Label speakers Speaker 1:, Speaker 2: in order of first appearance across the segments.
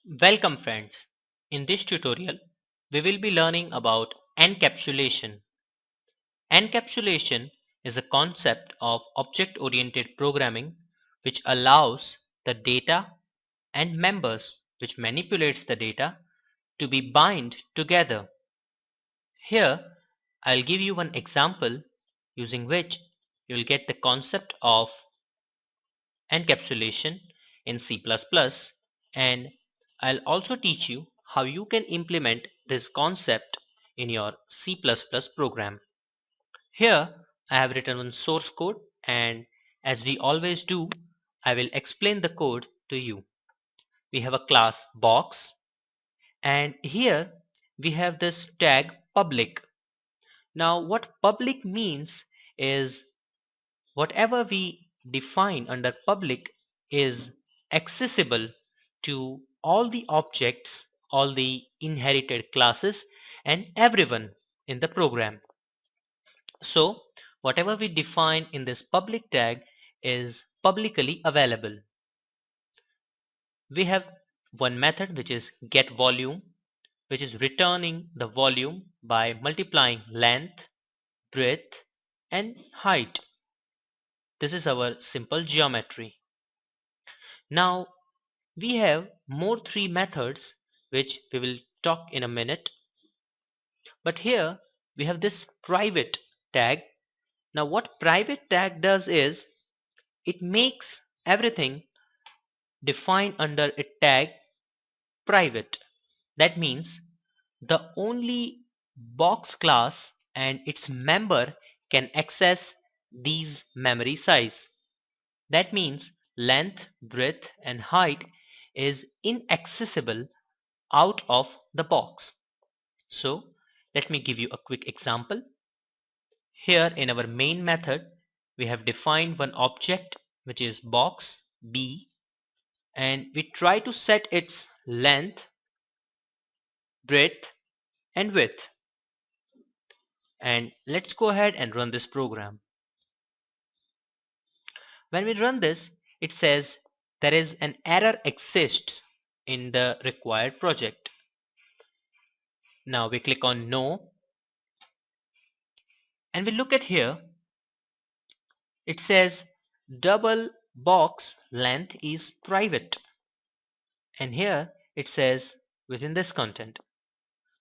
Speaker 1: Welcome friends. In this tutorial, we will be learning about encapsulation. Encapsulation is a concept of object-oriented programming which allows the data and members which manipulates the data to be bind together. Here, I'll give you one example using which you will get the concept of encapsulation in C++, and I'll also teach you how you can implement this concept in your C++ program. Here I have written one source code, and as we always do, I will explain the code to you. We have a class box, and here we have this tag public. Now what public means is whatever we define under public is accessible to all the objects, all the inherited classes, and everyone in the program. So whatever we define in this public tag is publicly available. We have one method which is getVolume, which is returning the volume by multiplying length, breadth, and height. This is our simple geometry. Now we have more three methods which we will talk in a minute. But here we have this private tag. Now what private tag does is it makes everything defined under a tag private. That means the only box class and its member can access these memory size. That means length, breadth and height is inaccessible out of the box. So let me give you a quick example. Here in our main method, we have defined one object which is box B, and we try to set its length, breadth and width. And let's go ahead and run this program. When we run this, it says there is an error exists in the required project. Now we click on no, and we look at here. It says double box length is private, and here it says within this content.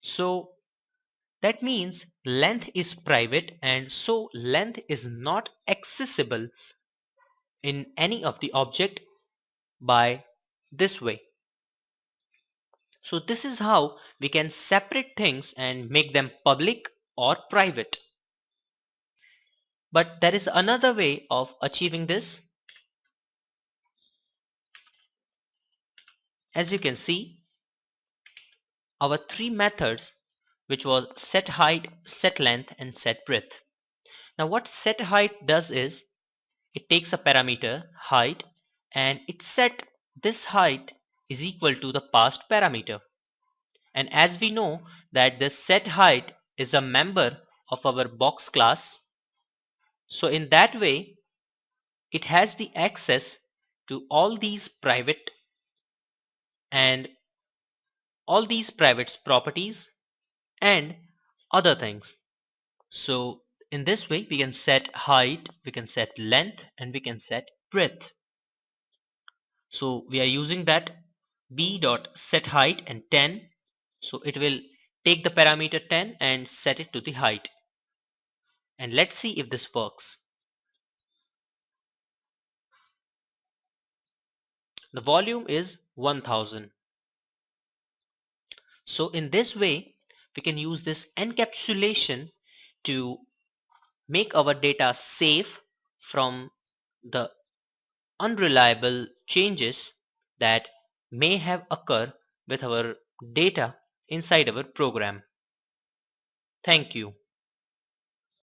Speaker 1: So that means length is private, and so length is not accessible in any of the object by this way. So this is how we can separate things and make them public or private. But there is another way of achieving this. As you can see, our three methods, which was set height, set length and set breadth. Now what set height does is it takes a parameter height and it set this height is equal to the past parameter. And as we know that this set height is a member of our box class, so in that way it has the access to all these private and all these private properties and other things. So in this way we can set height, we can set length and we can set breadth. So we are using that b.setHeight and 10. So it will take the parameter 10 and set it to the height. And let's see if this works. The volume is 1000. So in this way we can use this encapsulation to make our data safe from the unreliable changes that may have occurred with our data inside our program. Thank you.